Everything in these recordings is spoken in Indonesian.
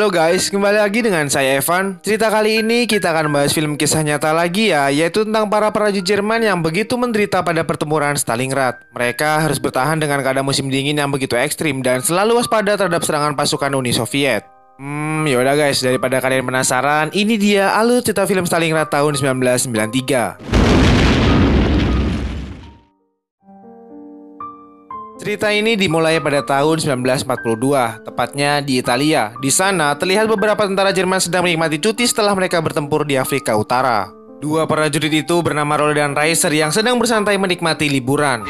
Halo guys, kembali lagi dengan saya Evan. Cerita kali ini kita akan membahas film kisah nyata lagi ya, yaitu tentang para prajurit Jerman yang begitu menderita pada pertempuran Stalingrad. Mereka harus bertahan dengan keadaan musim dingin yang begitu ekstrim dan selalu waspada terhadap serangan pasukan Uni Soviet. Yaudah guys, daripada kalian penasaran, ini dia alur cerita film Stalingrad tahun 1993. Cerita ini dimulai pada tahun 1942, tepatnya di Italia. Di sana, terlihat beberapa tentara Jerman sedang menikmati cuti setelah mereka bertempur di Afrika Utara. Dua prajurit itu bernama Rolle dan Reiser yang sedang bersantai menikmati liburan.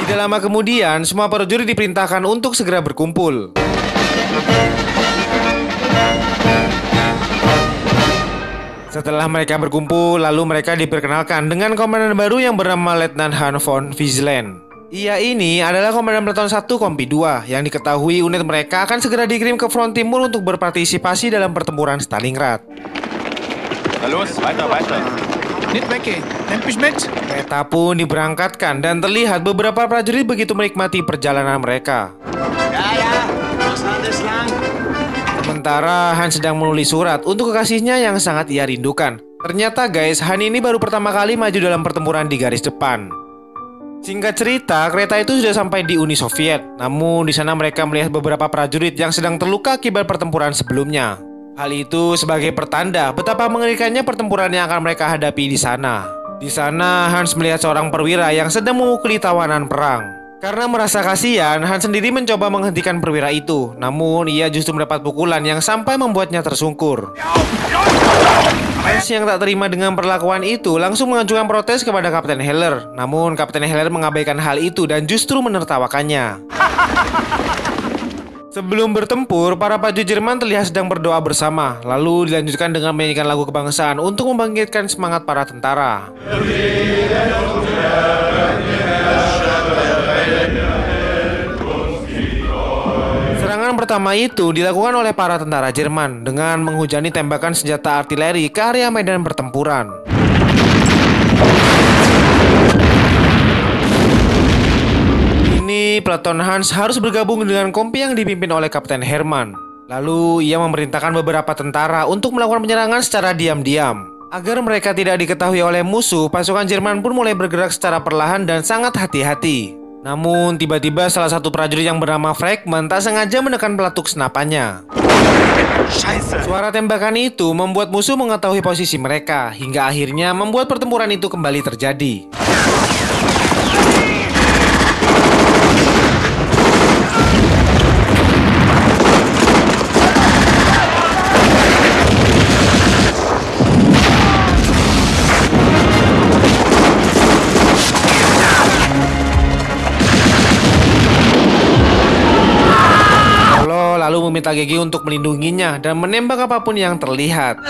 Tidak lama kemudian, semua prajurit diperintahkan untuk segera berkumpul. Setelah mereka berkumpul, lalu mereka diperkenalkan dengan komandan baru yang bernama Letnan Hans von Wiselen. Ia ini adalah komandan Peleton 1 Kompi 2 yang diketahui unit mereka akan segera dikirim ke front timur untuk berpartisipasi dalam pertempuran Stalingrad. Kereta pun diberangkatkan dan terlihat beberapa prajurit begitu menikmati perjalanan mereka. Sementara Han sedang menulis surat untuk kekasihnya yang sangat ia rindukan. Ternyata guys, Han ini baru pertama kali maju dalam pertempuran di garis depan. Singkat cerita, kereta itu sudah sampai di Uni Soviet. Namun di sana mereka melihat beberapa prajurit yang sedang terluka akibat pertempuran sebelumnya. Hal itu sebagai pertanda betapa mengerikannya pertempuran yang akan mereka hadapi di sana. Di sana Hans melihat seorang perwira yang sedang memukuli tawanan perang. Karena merasa kasihan, Hans sendiri mencoba menghentikan perwira itu. Namun ia justru mendapat pukulan yang sampai membuatnya tersungkur. Hans yang tak terima dengan perlakuan itu langsung mengajukan protes kepada Kapten Heller. Namun Kapten Heller mengabaikan hal itu dan justru menertawakannya. Sebelum bertempur, para prajurit Jerman terlihat sedang berdoa bersama. Lalu dilanjutkan dengan menyanyikan lagu kebangsaan untuk membangkitkan semangat para tentara. Serangan pertama itu dilakukan oleh para tentara Jerman dengan menghujani tembakan senjata artileri ke area medan pertempuran. Ini Peleton Hans harus bergabung dengan kompi yang dipimpin oleh Kapten Hermann. Lalu ia memerintahkan beberapa tentara untuk melakukan penyerangan secara diam-diam. Agar mereka tidak diketahui oleh musuh, pasukan Jerman pun mulai bergerak secara perlahan dan sangat hati-hati. Namun tiba-tiba salah satu prajurit yang bernama Fragment tak sengaja menekan peletuk senapannya. Suara tembakan itu membuat musuh mengetahui posisi mereka, hingga akhirnya membuat pertempuran itu kembali terjadi. Lalu meminta Gigi untuk melindunginya dan menembak apapun yang terlihat.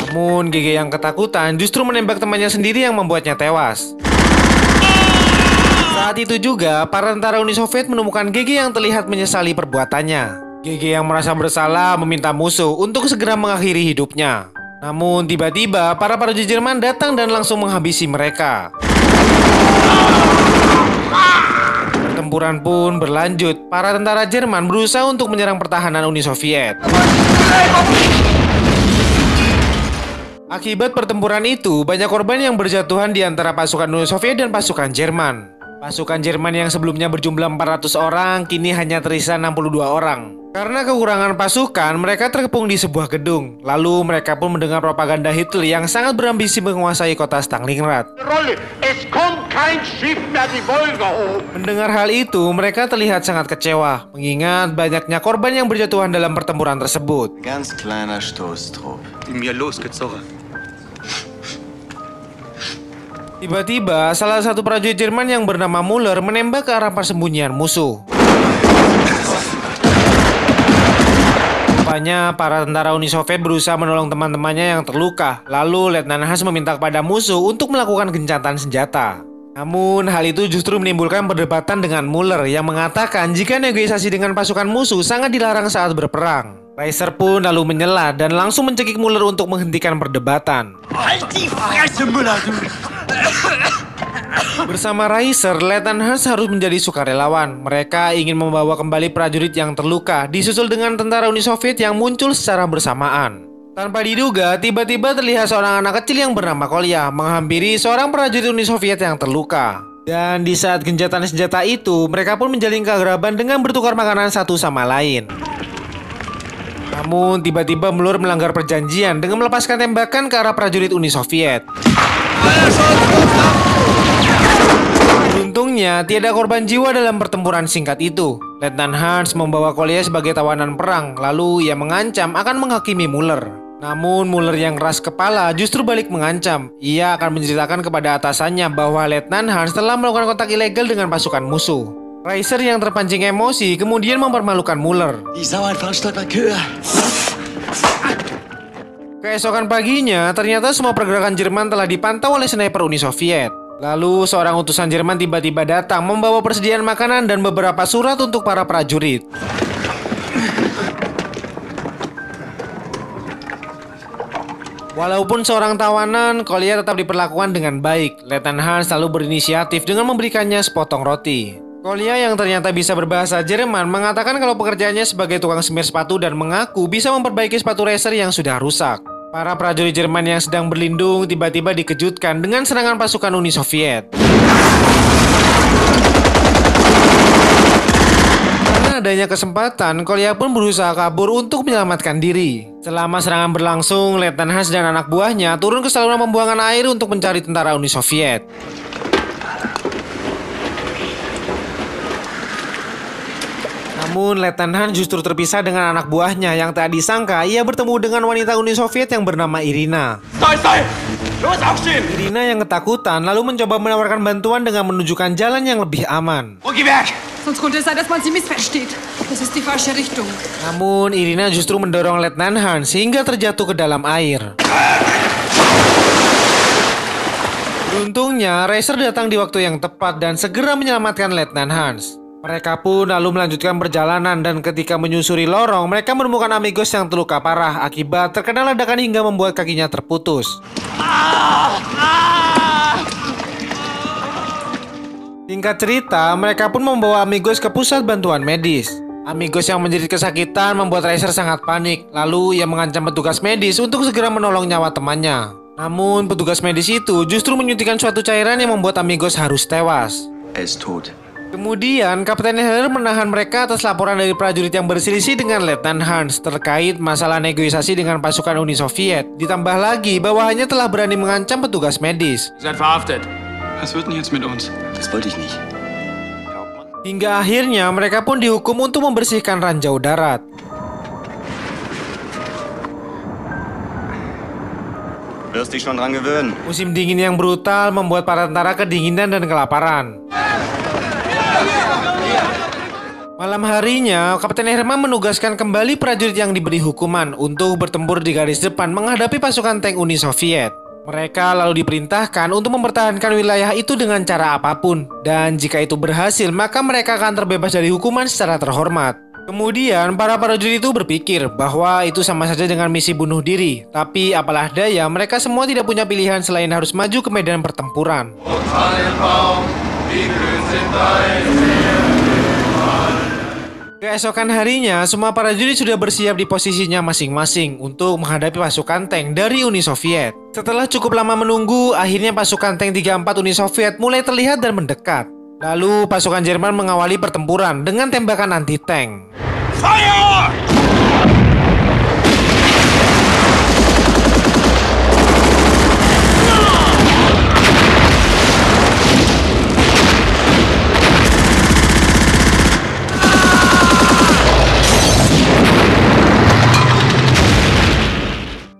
Namun Gigi yang ketakutan justru menembak temannya sendiri yang membuatnya tewas. Saat itu juga para tentara Uni Soviet menemukan Gigi yang terlihat menyesali perbuatannya. Gigi yang merasa bersalah meminta musuh untuk segera mengakhiri hidupnya. Namun tiba-tiba para prajurit Jerman datang dan langsung menghabisi mereka. Pertempuran pun berlanjut. Para tentara Jerman berusaha untuk menyerang pertahanan Uni Soviet. Akibat pertempuran itu, banyak korban yang berjatuhan di antara pasukan Uni Soviet dan pasukan Jerman. Pasukan Jerman yang sebelumnya berjumlah 400 orang, kini hanya tersisa 62 orang. Karena kekurangan pasukan, mereka terkepung di sebuah gedung. Lalu mereka pun mendengar propaganda Hitler yang sangat berambisi menguasai kota Stalingrad. Mendengar hal itu, mereka terlihat sangat kecewa, mengingat banyaknya korban yang berjatuhan dalam pertempuran tersebut. Tiba-tiba, salah satu prajurit Jerman yang bernama Müller menembak ke arah persembunyian musuh. Rupanya, para tentara Uni Soviet berusaha menolong teman-temannya yang terluka. Lalu Letnan Hans meminta kepada musuh untuk melakukan gencatan senjata. Namun hal itu justru menimbulkan perdebatan dengan Müller yang mengatakan jika negosiasi dengan pasukan musuh sangat dilarang saat berperang. Reiser pun lalu menyela dan langsung mencekik Müller untuk menghentikan perdebatan. Bersama Raiser, Letnan Hans harus menjadi sukarelawan. Mereka ingin membawa kembali prajurit yang terluka, disusul dengan tentara Uni Soviet yang muncul secara bersamaan. Tanpa diduga, tiba-tiba terlihat seorang anak kecil yang bernama Kolya menghampiri seorang prajurit Uni Soviet yang terluka. Dan di saat gencatan senjata itu, mereka pun menjalin keakraban dengan bertukar makanan satu sama lain. Namun, tiba-tiba Muller melanggar perjanjian dengan melepaskan tembakan ke arah prajurit Uni Soviet. Beruntungnya, tiada korban jiwa dalam pertempuran singkat itu. Letnan Hans membawa Kolya sebagai tawanan perang, lalu ia mengancam akan menghakimi Muller. Namun Muller yang keras kepala justru balik mengancam. Ia akan menceritakan kepada atasannya bahwa Letnan Hans telah melakukan kontak ilegal dengan pasukan musuh. Raiser yang terpancing emosi kemudian mempermalukan Muller. Keesokan paginya, ternyata semua pergerakan Jerman telah dipantau oleh sniper Uni Soviet. Lalu seorang utusan Jerman tiba-tiba datang membawa persediaan makanan dan beberapa surat untuk para prajurit. Walaupun seorang tawanan, Kolya tetap diperlakukan dengan baik. Letnan Hans selalu berinisiatif dengan memberikannya sepotong roti. Kolya yang ternyata bisa berbahasa Jerman mengatakan kalau pekerjaannya sebagai tukang semir sepatu dan mengaku bisa memperbaiki sepatu racer yang sudah rusak. Para prajurit Jerman yang sedang berlindung tiba-tiba dikejutkan dengan serangan pasukan Uni Soviet. Karena adanya kesempatan, Kolya pun berusaha kabur untuk menyelamatkan diri. Selama serangan berlangsung, Letnan Hans dan anak buahnya turun ke saluran pembuangan air untuk mencari tentara Uni Soviet. Namun, Letnan Hans justru terpisah dengan anak buahnya yang tak disangka ia bertemu dengan wanita Uni Soviet yang bernama Irina. Irina yang ketakutan lalu mencoba menawarkan bantuan dengan menunjukkan jalan yang lebih aman. Namun, Irina justru mendorong Letnan Hans hingga terjatuh ke dalam air. Beruntungnya, Raiser datang di waktu yang tepat dan segera menyelamatkan Letnan Hans. Mereka pun lalu melanjutkan perjalanan dan ketika menyusuri lorong, mereka menemukan Amigos yang terluka parah akibat terkena ledakan hingga membuat kakinya terputus. Singkat cerita, mereka pun membawa Amigos ke pusat bantuan medis. Amigos yang menjerit kesakitan membuat Raiser sangat panik, lalu ia mengancam petugas medis untuk segera menolong nyawa temannya. Namun, petugas medis itu justru menyuntikkan suatu cairan yang membuat Amigos harus tewas. Kemudian, Kapten Heller menahan mereka atas laporan dari prajurit yang berselisih dengan Letnan Hans terkait masalah negosiasi dengan pasukan Uni Soviet. Ditambah lagi, bawahannya telah berani mengancam petugas medis. Hingga akhirnya, mereka pun dihukum untuk membersihkan ranjau darat. Musim dingin yang brutal membuat para tentara kedinginan dan kelaparan. Malam harinya, Kapten Hermann menugaskan kembali prajurit yang diberi hukuman untuk bertempur di garis depan menghadapi pasukan tank Uni Soviet. Mereka lalu diperintahkan untuk mempertahankan wilayah itu dengan cara apapun, dan jika itu berhasil, maka mereka akan terbebas dari hukuman secara terhormat. Kemudian, para prajurit itu berpikir bahwa itu sama saja dengan misi bunuh diri, tapi apalah daya, mereka semua tidak punya pilihan selain harus maju ke medan pertempuran. Keesokan harinya, semua prajurit sudah bersiap di posisinya masing-masing untuk menghadapi pasukan tank dari Uni Soviet. Setelah cukup lama menunggu, akhirnya pasukan tank 34 Uni Soviet mulai terlihat dan mendekat. Lalu pasukan Jerman mengawali pertempuran dengan tembakan anti-tank. Fire!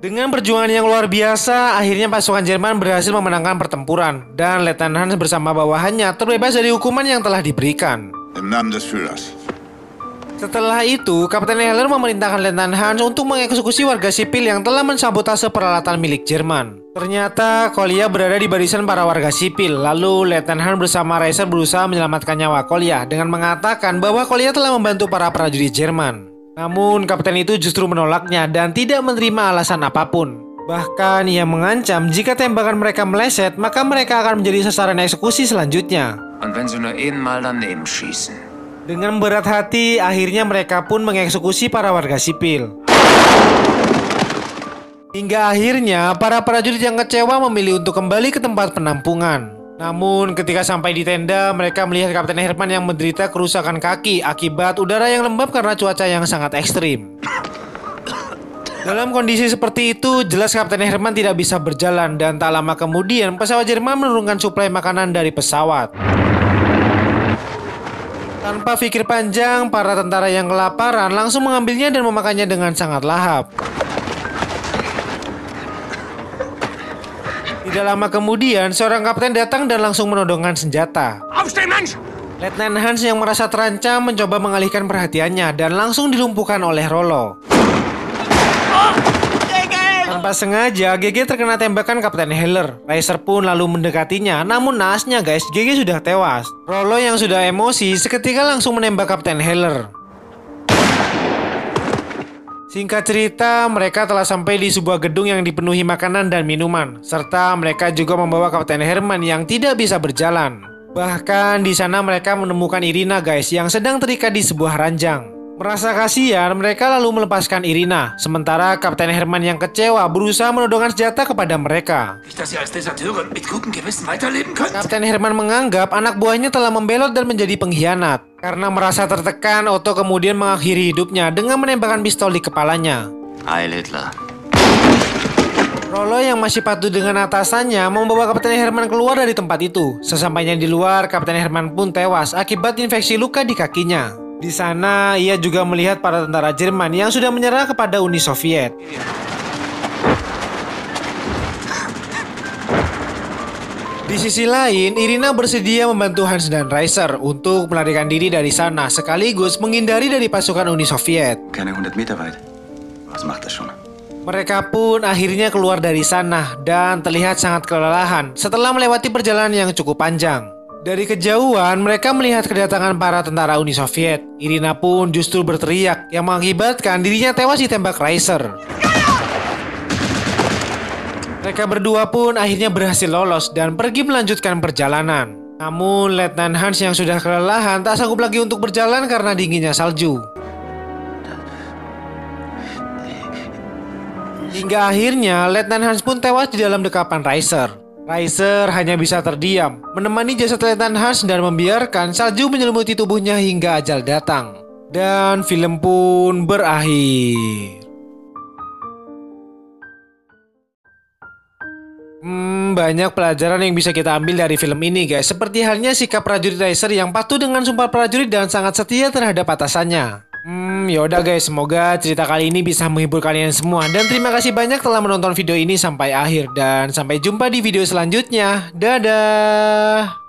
Dengan perjuangan yang luar biasa, akhirnya pasukan Jerman berhasil memenangkan pertempuran dan Letnan Hans bersama bawahannya terbebas dari hukuman yang telah diberikan. Setelah itu, Kapten Heller memerintahkan Letnan Hans untuk mengeksekusi warga sipil yang telah mensabotase peralatan milik Jerman. Ternyata Kolya berada di barisan para warga sipil. Lalu Letnan Hans bersama Raiser berusaha menyelamatkan nyawa Kolya dengan mengatakan bahwa Kolya telah membantu para prajurit Jerman. Namun, kapten itu justru menolaknya dan tidak menerima alasan apapun. Bahkan ia mengancam jika tembakan mereka meleset, maka mereka akan menjadi sasaran eksekusi selanjutnya. Und wenn sie nur einmal daneben schießen. Dengan berat hati, akhirnya mereka pun mengeksekusi para warga sipil. Hingga akhirnya, para prajurit yang kecewa memilih untuk kembali ke tempat penampungan. Namun, ketika sampai di tenda, mereka melihat Kapten Herman yang menderita kerusakan kaki akibat udara yang lembab karena cuaca yang sangat ekstrim. Dalam kondisi seperti itu, jelas Kapten Herman tidak bisa berjalan dan tak lama kemudian pesawat Jerman menurunkan suplai makanan dari pesawat. Tanpa pikir panjang, para tentara yang kelaparan langsung mengambilnya dan memakannya dengan sangat lahap. Tidak lama kemudian, seorang kapten datang dan langsung menodongkan senjata. Letnan Hans yang merasa terancam mencoba mengalihkan perhatiannya dan langsung dilumpuhkan oleh Rollo. Tanpa sengaja, GG terkena tembakan Kapten Heller. Reiser pun lalu mendekatinya, namun naasnya guys, GG sudah tewas. Rollo yang sudah emosi seketika langsung menembak Kapten Heller. Singkat cerita, mereka telah sampai di sebuah gedung yang dipenuhi makanan dan minuman, serta mereka juga membawa Kapten Herman yang tidak bisa berjalan. Bahkan di sana mereka menemukan Irina guys yang sedang terikat di sebuah ranjang. Merasa kasihan, mereka lalu melepaskan Irina, sementara Kapten Herman yang kecewa berusaha menodongkan senjata kepada mereka. Kapten Herman menganggap anak buahnya telah membelot dan menjadi pengkhianat. Karena merasa tertekan, Otto kemudian mengakhiri hidupnya dengan menembakkan pistol di kepalanya. Heil Hitler. Rollo yang masih patuh dengan atasannya membawa Kapten Herman keluar dari tempat itu. Sesampainya di luar, Kapten Herman pun tewas akibat infeksi luka di kakinya. Di sana, ia juga melihat para tentara Jerman yang sudah menyerah kepada Uni Soviet. Di sisi lain, Irina bersedia membantu Hans dan Reiser untuk melarikan diri dari sana sekaligus menghindari dari pasukan Uni Soviet. Keine 100 Meter weit. Was macht das schon? Mereka pun akhirnya keluar dari sana dan terlihat sangat kelelahan setelah melewati perjalanan yang cukup panjang. Dari kejauhan, mereka melihat kedatangan para tentara Uni Soviet. Irina pun justru berteriak yang mengakibatkan dirinya tewas ditembak Reiser. Mereka berdua pun akhirnya berhasil lolos dan pergi melanjutkan perjalanan. Namun, Letnan Hans yang sudah kelelahan tak sanggup lagi untuk berjalan karena dinginnya salju. Hingga akhirnya, Letnan Hans pun tewas di dalam dekapan Reiser. Reiser hanya bisa terdiam, menemani jasad Letnan Hans dan membiarkan salju menyelimuti tubuhnya hingga ajal datang. Dan film pun berakhir. Banyak pelajaran yang bisa kita ambil dari film ini guys. Seperti halnya sikap prajurit Reiser yang patuh dengan sumpah prajurit dan sangat setia terhadap atasannya. Yaudah guys, semoga cerita kali ini bisa menghibur kalian semua. Dan terima kasih banyak telah menonton video ini sampai akhir. Dan sampai jumpa di video selanjutnya. Dadah.